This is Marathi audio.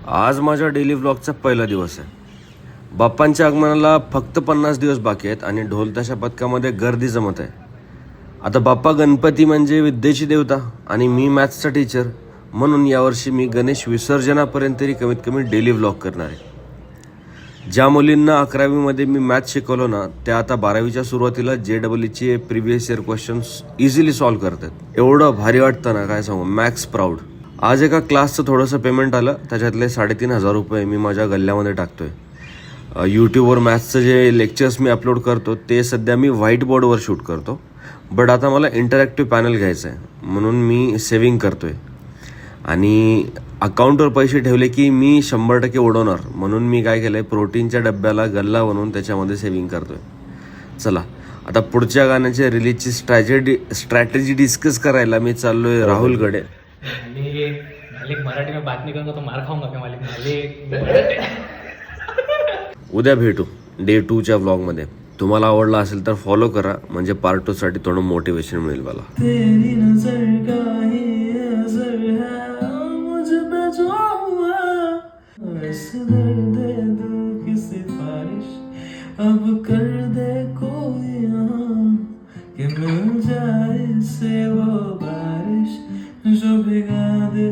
आज माझ्या डेली व्लॉगचा पहिला दिवस आहे. बाप्पांच्या आगमनाला फक्त 50 दिवस बाकी आहेत आणि ढोलताशा पथकामध्ये गर्दी जमत आहे. आता बाप्पा गणपती म्हणजे विद्येची देवता आणि मी मॅथ्सचा टीचर, म्हणून यावर्षी मी गणेश विसर्जनापर्यंत तरी कमीत कमी डेली व्लॉग करणार आहे. ज्या मुलींना 11वीमध्ये मी मॅथ्स शिकवलो ना, त्या आता 12वीच्या सुरुवातीला JEEचे previous year questions easily solve करतात. एवढं भारी वाटतं ना, काय सांगू. Max proud. आज एका क्लासचं थोडंसं पेमेंट आलं, त्याच्यातले 3,500 रुपये मी माझ्या गल्ल्यामध्ये टाकतोय. यूट्यूबवर मॅथ्सचं जे लेक्चर्स मी अपलोड करतो ते सध्या मी व्हाईट बोर्डवर शूट करतो, बट आता मला इंटरॅक्टिव्ह पॅनल घ्यायचं आहे म्हणून मी सेविंग करतोय. आणि अकाउंटवर पैसे ठेवले की मी 100% उडवणार, म्हणून मी काय केलं आहे, प्रोटीनच्या डब्याला गल्ला बनवून त्याच्यामध्ये सेविंग करतोय. चला आता पुढच्या गाण्याच्या रिलीजची स्ट्रॅटेजी डिस्कस करायला मी चाललोय राहुलकडे. मालिक मराठी में बात नहीं करूंगा तो मार खाऊंगा मैं. मालिक उद्या भेटू डे 2च्या व्लॉगमध्ये. तुम्हाला आवडला असेल तर फॉलो करा, म्हणजे पार्ट 2 साठी थोडं मोटिवेशन मिळेल मला. अब कर दे कोई यहाँ कि मिल जाए से वो बारिश जो भिगा दे.